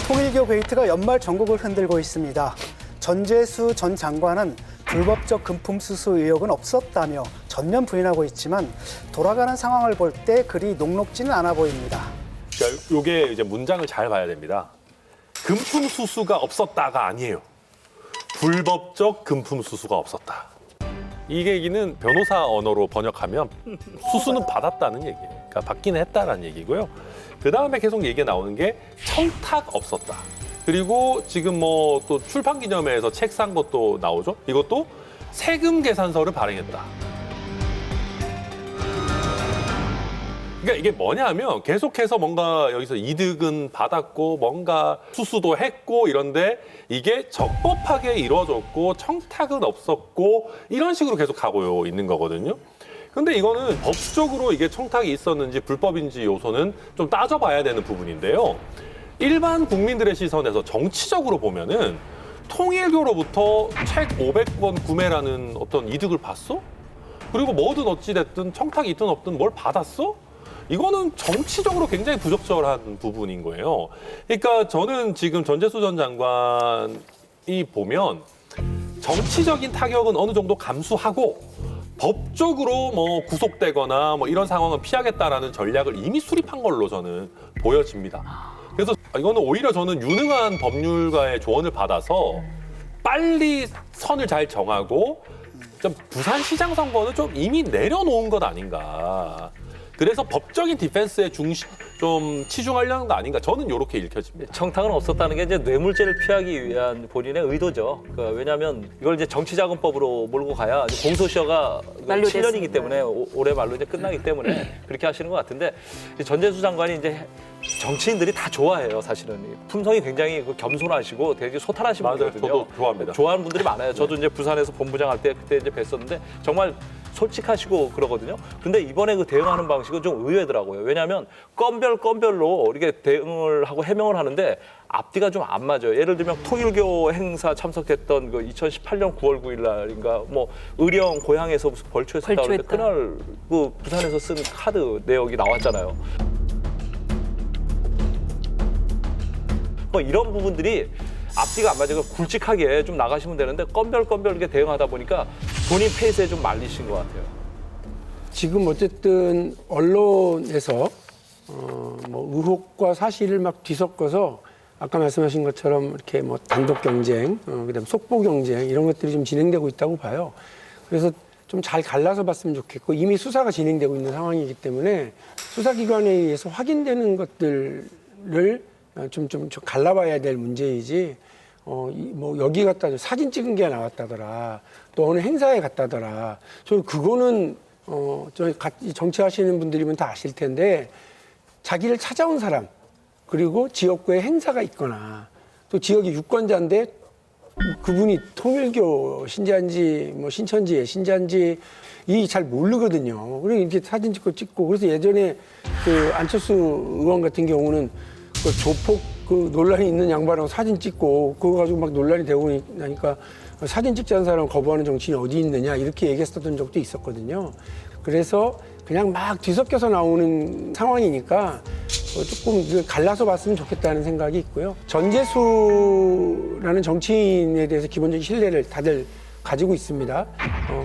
통일교 게이트가 연말 전국을 흔들고 있습니다. 전재수 전 장관은 불법적 금품 수수 의혹은 없었다며 전면 부인하고 있지만 돌아가는 상황을 볼 때 그리 녹록지는 않아 보입니다. 그러니까 이게 이제 문장을 잘 봐야 됩니다. 금품 수수가 없었다가 아니에요. 불법적 금품 수수가 없었다. 이 얘기는 변호사 언어로 번역하면 수수는 받았다는 얘기예요. 그러니까 받기는 했다라는 얘기고요. 그 다음에 계속 얘기가 나오는 게 청탁 없었다. 그리고 지금 뭐 또 출판 기념회에서 책 산 것도 나오죠. 이것도 세금 계산서를 발행했다. 그러니까 이게 뭐냐면 계속해서 뭔가 여기서 이득은 받았고 뭔가 수수도 했고 이런데 이게 적법하게 이루어졌고 청탁은 없었고 이런 식으로 계속 가고 있는 거거든요. 근데 이거는 법적으로 이게 청탁이 있었는지 불법인지 요소는 좀 따져봐야 되는 부분인데요. 일반 국민들의 시선에서 정치적으로 보면은 통일교로부터 책 500권 구매라는 어떤 이득을 봤어? 그리고 뭐든 어찌됐든 청탁이 있든 없든 뭘 받았어? 이거는 정치적으로 굉장히 부적절한 부분인 거예요. 그러니까 저는 지금 전재수 전 장관이 보면 정치적인 타격은 어느 정도 감수하고 법적으로 뭐 구속되거나 뭐 이런 상황은 피하겠다라는 전략을 이미 수립한 걸로 저는 보여집니다. 그래서 이거는 오히려 저는 유능한 법률가의 조언을 받아서 빨리 선을 잘 정하고 좀 부산시장 선거는 좀 이미 내려놓은 것 아닌가. 그래서 법적인 디펜스에 좀 치중하려는 거 아닌가. 저는 이렇게 읽혀집니다. 청탁은 없었다는 게 이제 뇌물죄를 피하기 위한 본인의 의도죠. 왜냐하면 이걸 이제 정치자금법으로 몰고 가야 공소시효가 7년이기 때문에 올해 말로 이제 끝나기 때문에 그렇게 하시는 것 같은데 전재수 장관이 이제 정치인들이 다 좋아해요, 사실은. 품성이 굉장히 겸손하시고 되게 소탈하신 분이거든요. 저도 좋아합니다. 좋아하는 분들이 많아요. 저도 이제 부산에서 본부장 할 때 그때 이제 뵀었는데 정말 솔직하시고 그러거든요. 근데 이번에 그 대응하는 방식은 좀 의외더라고요. 왜냐하면 건별로 이렇게 대응을 하고 해명을 하는데 앞뒤가 좀 안 맞아요. 예를 들면 통일교 행사 참석했던 그 2018년 9월 9일 날인가 뭐 의령 고향에서 무슨 벌초했다고 하는데 그날 그 부산에서 쓴 카드 내역이 나왔잖아요. 뭐 이런 부분들이 앞뒤가 안 맞아서 굵직하게 좀 나가시면 되는데 건별 이렇게 대응하다 보니까 본인 페이스에 좀 말리신 것 같아요. 지금 어쨌든 언론에서 뭐 의혹과 사실을 막 뒤섞어서 아까 말씀하신 것처럼 이렇게 뭐 단독 경쟁, 그다음 속보 경쟁 이런 것들이 좀 진행되고 있다고 봐요. 그래서 좀 잘 갈라서 봤으면 좋겠고 이미 수사가 진행되고 있는 상황이기 때문에 수사기관에 의해서 확인되는 것들을 좀 갈라봐야 될 문제이지. 뭐 여기 갔다 사진 찍은 게 나왔다더라. 또 어느 행사에 갔다더라. 저는 그거는 저희 같이 정치하시는 분들이면 다 아실 텐데 자기를 찾아온 사람 그리고 지역구에 행사가 있거나 또 지역이 유권자인데 그분이 통일교 신자인지 뭐 신천지에 신자인지 이 잘 모르거든요. 그리고 이렇게 사진 찍고 그래서 예전에 그 안철수 의원 같은 경우는 그 조폭 그 논란이 있는 양반하고 사진 찍고 그거 가지고 막 논란이 되고 나니까 사진 찍지 않은 사람 거부하는 정치인이 어디 있느냐 이렇게 얘기했었던 적도 있었거든요. 그래서 그냥 막 뒤섞여서 나오는 상황이니까 조금 갈라서 봤으면 좋겠다는 생각이 있고요. 전재수라는 정치인에 대해서 기본적인 신뢰를 다들 가지고 있습니다.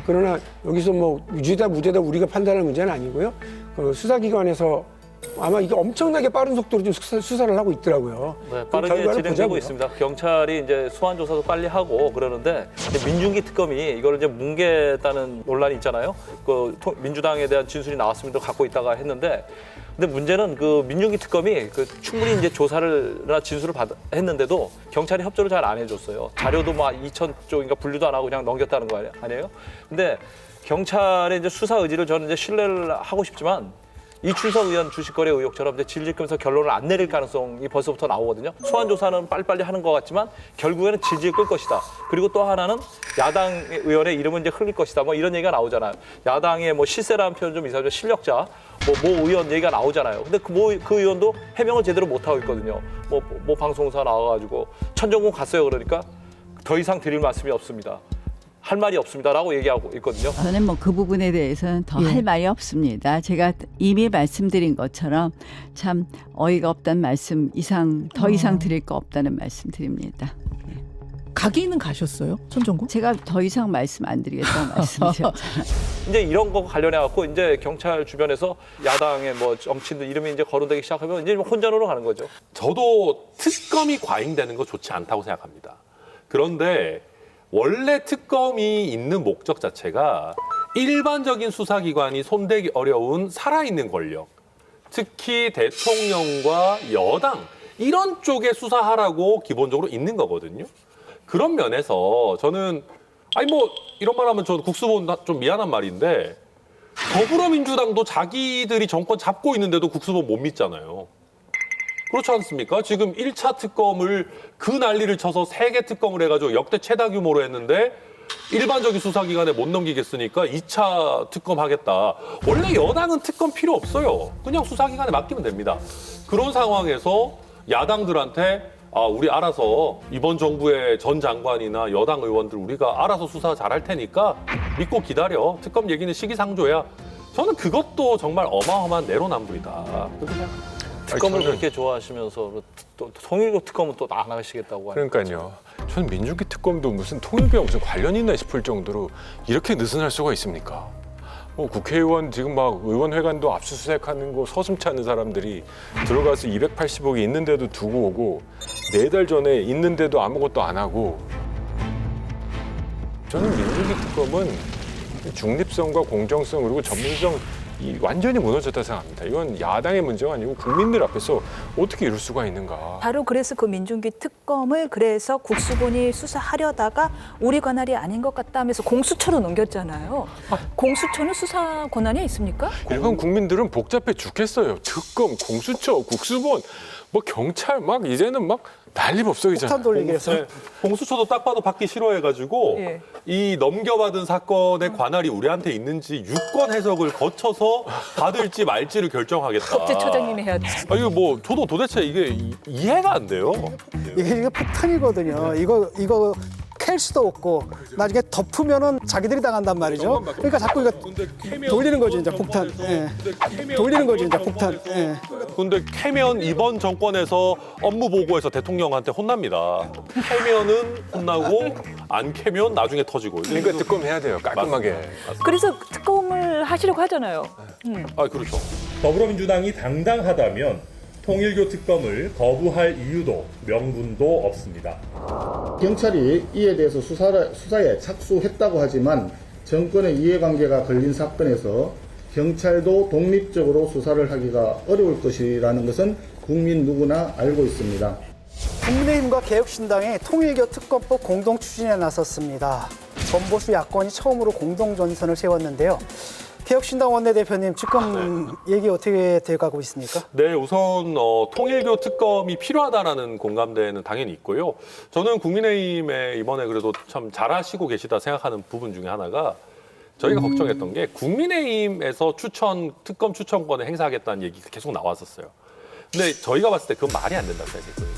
그러나 여기서 뭐 유죄다 무죄다 우리가 판단할 문제는 아니고요. 수사기관에서 아마 이게 엄청나게 빠른 속도로 좀 수사를 하고 있더라고요. 네, 빠르게 진행되고 있습니다. 경찰이 이제 소환 조사도 빨리 하고 그러는데 민중기 특검이 이걸 이제 뭉개다는 논란이 있잖아요. 그 민주당에 대한 진술이 나왔음에도 갖고 있다가 했는데, 근데 문제는 그 민중기 특검이 그 충분히 이제 조사를나 진술을 했는데도 경찰이 협조를 잘 안 해줬어요. 자료도 막 2,000쪽인가 분류도 안 하고 그냥 넘겼다는 거 아니에요? 근데 경찰의 이제 수사 의지를 저는 이제 신뢰를 하고 싶지만. 이춘석 의원 주식거래 의혹처럼 이제 질질 끌면서 결론을 안 내릴 가능성이 벌써부터 나오거든요. 소환 조사는 빨리빨리 하는 것 같지만 결국에는 질질 끌 것이다. 그리고 또 하나는 야당 의원의 이름은 이제 흘릴 것이다. 뭐 이런 얘기가 나오잖아요. 야당의 뭐 실세라는 표현 좀 이상하죠. 실력자, 모 의원 얘기가 나오잖아요. 근데 그 의원도 해명을 제대로 못 하고 있거든요. 뭐 방송사 나와가지고 천정궁 갔어요. 그러니까 더 이상 드릴 말씀이 없습니다. 할 말이 없습니다라고 얘기하고 있거든요. 저는 뭐 그 부분에 대해서는 더 할 말이 없습니다. 제가 이미 말씀드린 것처럼 참 어이가 없다는 말씀 이상 더 이상 드릴 거 없다는 말씀 드립니다. 가기는 가셨어요, 손정구? 제가 더 이상 말씀 안 드리겠다는 말씀드렸잖아요. 이제 이런 거 관련해 갖고 이제 경찰 주변에서 야당의 뭐 정치인들 이름이 이제 거론되기 시작하면 이제 혼전으로 가는 거죠. 저도 특검이 과잉되는 거 좋지 않다고 생각합니다. 그런데 원래 특검이 있는 목적 자체가 일반적인 수사기관이 손대기 어려운 살아있는 권력, 특히 대통령과 여당 이런 쪽에 수사하라고 기본적으로 있는 거거든요. 그런 면에서 저는 뭐 이런 말하면 저는 국수본 좀 미안한 말인데 더불어민주당도 자기들이 정권 잡고 있는데도 국수본 못 믿잖아요. 그렇지 않습니까? 지금 1차 특검을 그 난리를 쳐서 3개 특검을 해가지고 역대 최다 규모로 했는데 일반적인 수사기관에 못 넘기겠으니까 2차 특검 하겠다. 원래 여당은 특검 필요 없어요. 그냥 수사기관에 맡기면 됩니다. 그런 상황에서 야당들한테 우리 알아서 이번 정부의 전 장관이나 여당 의원들 우리가 알아서 수사 잘할 테니까 믿고 기다려. 특검 얘기는 시기상조야. 저는 그것도 정말 어마어마한 내로남불이다. 그렇게 생각합니다. 특검을 그렇게 좋아하시면서 또 통일교 특검은 또 안 하시겠다고 하니까. 그러니까요. 저는 민주기 특검도 무슨 통일교와 무슨 관련이 있나 싶을 정도로 이렇게 느슨할 수가 있습니까? 국회의원 지금 막 의원회관도 압수수색하는 거 서슴치 않은 사람들이 들어가서 280억이 있는데도 두고 오고 4달 전에 있는데도 아무것도 안 하고 저는 민주기 특검은 중립성과 공정성 그리고 전문성 완전히 무너졌다 생각합니다. 이건 야당의 문제가 아니고 국민들 앞에서 어떻게 이럴 수가 있는가. 바로 그래서 그 민중기 특검을 그래서 국수본이 수사하려다가 우리 관할이 아닌 것 같다 하면서 공수처로 넘겼잖아요. 공수처는 수사 권한이 있습니까? 일반 국민들은 복잡해 죽겠어요. 특검, 공수처, 국수본, 뭐 경찰 막 이제는 막 난리법석이잖아요. 폭탄 돌리기 해서 네. 공수처도 딱 봐도 받기 싫어해가지고 예. 이 넘겨받은 사건의 관할이 우리한테 있는지 유권 해석을 거쳐서 받을지 말지를 결정하겠다. 법제처장님이 해야 돼. 이거 뭐 저도 도대체 이게 이해가 안 돼요. 이게 폭탄이거든요. 이거 캘 수도 없고 나중에 덮으면은 자기들이 당한단 말이죠. 그러니까 자꾸 이거 돌리는 거죠, 이제 폭탄. 예. 돌리는 거죠, 이제 폭탄. 예. 근데 캐면 이번 정권에서 업무 보고에서 대통령한테 혼납니다. 캐면은 혼나고 안 캐면 나중에 터지고. 그러니까 특검 해야 돼요. 깔끔하게. 그래서 특검을 하시려고 하잖아요. 그렇죠. 더불어민주당이 당당하다면 통일교 특검을 거부할 이유도 명분도 없습니다. 경찰이 이에 대해서 수사에 착수했다고 하지만 정권의 이해관계가 걸린 사건에서 경찰도 독립적으로 수사를 하기가 어려울 것이라는 것은 국민 누구나 알고 있습니다. 국민의힘과 개혁신당이 통일교 특검법 공동 추진에 나섰습니다. 전보수 야권이 처음으로 공동 전선을 세웠는데요. 개혁신당 원내대표님 지금 얘기 어떻게 돼가고 있습니까? 네, 우선 통일교 특검이 필요하다라는 공감대는 당연히 있고요. 저는 국민의힘에 이번에 그래도 참 잘하시고 계시다 생각하는 부분 중에 하나가 저희가 걱정했던 게 국민의힘에서 특검 추천권을 행사하겠다는 얘기가 계속 나왔었어요. 근데 저희가 봤을 때 그건 말이 안 된다고 생각했거든요.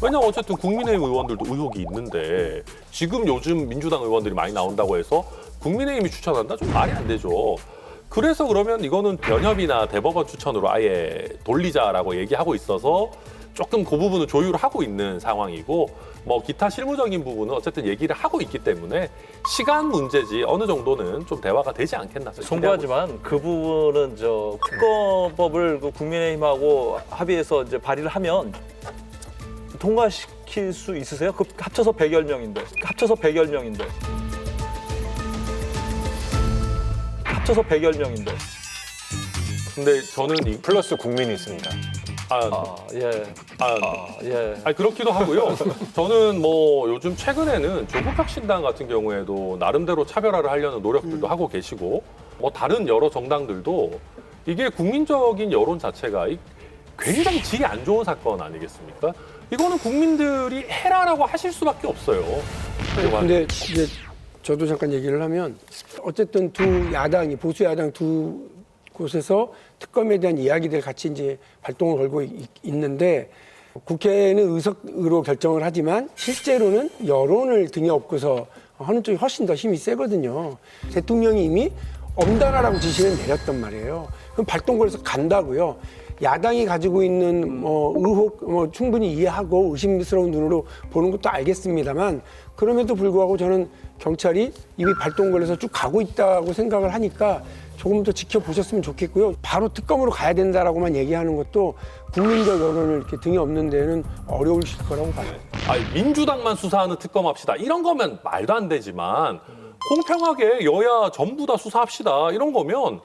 왜냐면 어쨌든 국민의힘 의원들도 의혹이 있는데 지금 요즘 민주당 의원들이 많이 나온다고 해서 국민의힘이 추천한다? 좀 말이 안 되죠. 그래서 그러면 이거는 변협이나 대법원 추천으로 아예 돌리자라고 얘기하고 있어서 조금 그 부분은 조율을 하고 있는 상황이고 뭐 기타 실무적인 부분은 어쨌든 얘기를 하고 있기 때문에 시간 문제지 어느 정도는 좀 대화가 되지 않겠나. 송구하지만 그 부분은 특검법을 그 국민의힘하고 합의해서 이제 발의를 하면 통과시킬 수 있으세요? 그 합쳐서 100여 명인데. 합쳐서 100여 명인데. 근데 저는 플러스 국민이 있습니다. 그렇기도 하고요. 저는 뭐 요즘 최근에는 조국혁신당 같은 경우에도 나름대로 차별화를 하려는 노력들도 하고 계시고 뭐 다른 여러 정당들도 이게 국민적인 여론 자체가 굉장히 질이 안 좋은 사건 아니겠습니까? 이거는 국민들이 해라라고 하실 수밖에 없어요. 근데 이제 저도 잠깐 얘기를 하면 어쨌든 두 야당이 보수 야당 두 곳에서 특검에 대한 이야기들 같이 이제 발동을 걸고 있는데 국회는 의석으로 결정을 하지만 실제로는 여론을 등에 업고서 하는 쪽이 훨씬 더 힘이 세거든요. 대통령이 이미 엄단하라고 지시를 내렸단 말이에요. 그럼 발동권에서 간다고요. 야당이 가지고 있는 의혹 충분히 이해하고 의심스러운 눈으로 보는 것도 알겠습니다만 그럼에도 불구하고 저는 경찰이 이미 발동권에서 쭉 가고 있다고 생각을 하니까 조금 더 지켜보셨으면 좋겠고요. 바로 특검으로 가야 된다라고만 얘기하는 것도 국민적 여론을 이렇게 등에 업는 데는 어려우실 거라고 봐요. 아니, 민주당만 수사하는 특검합시다. 이런 거면 말도 안 되지만 공평하게 여야 전부 다 수사합시다. 이런 거면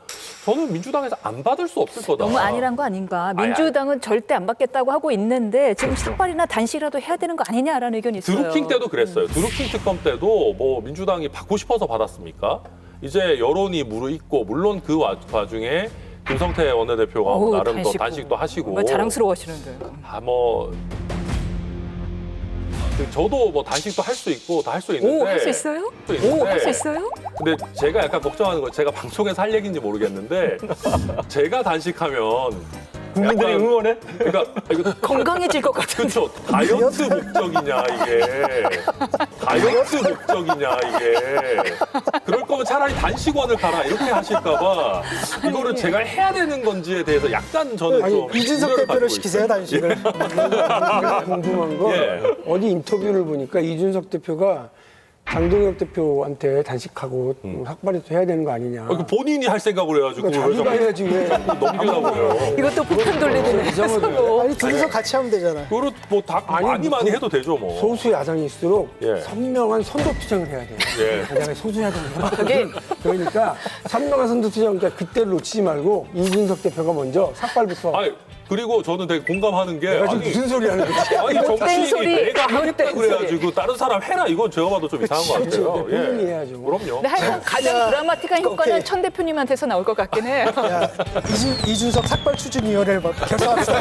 저는 민주당에서 안 받을 수 없을 거다. 너무 아니란 거 아닌가. 민주당은 절대 안 받겠다고 하고 있는데 지금 삭발이나 단식이라도 해야 되는 거 아니냐라는 의견이 있어요. 드루킹 때도 그랬어요. 드루킹 특검 때도 뭐 민주당이 받고 싶어서 받았습니까? 이제 여론이 무르익고 물론 그 와중에 김성태 원내대표가 어우, 나름 또 단식도 하시고 뭐 자랑스러워하시는데. 저도 뭐 단식도 할 수 있고 다 할 수 있는데 할 수 있어요? 할 수 있어요? 근데 제가 약간 걱정하는 건 제가 방송에서 할 얘기인지 모르겠는데 제가 단식하면 국민들이 응원해? 그러니까 이거 건강해질 것 같은. 그렇죠. 다이어트 목적이냐 이게. 다이어트 목적이냐 이게. 그럴 거면 차라리 단식원을 가라 이렇게 하실까 봐 이거를 제가 해야 되는 건지에 대해서 약간 저는 좀 이준석 우려를 대표를 가지고 시키세요, 단식을. 궁금한 거 예. 어디 인터뷰를 보니까 이준석 대표가 장동혁 대표한테 단식하고 삭발이 해야 되는 거 아니냐. 본인이 할 생각을 해가지고 그러니까 자기가 해야지 왜 넘기려고 해요. 이것도 폭탄 돌리는 이상하더라고요. 아니, 둘이서 같이 하면 되잖아요. 그걸 뭐다 많이 해도 되죠 뭐. 소수 야당일수록 예. 선명한 선도 투쟁을 해야 돼요. 예. 내가 소수 야당이야. 그러니까 선명한 선도 투쟁 그러니까 그때를 놓치지 말고 이준석 대표가 먼저 삭발부터. 아니, 그리고 저는 되게 공감하는 게 내가 지금 무슨 소리 하는 거지? 아니 정치인이 소리, 내가 하겠다 못된 그래가지고 다른 사람 해라 이건 제가 봐도 좀 이상한 것 같아요. 본인이 해야죠. 그럼요. 근데 하여간 가장 드라마틱한 효과는 오케이. 천 대표님한테서 나올 것 같긴 해. 야, 이준석 삭발 추진위원회를 결성합시다.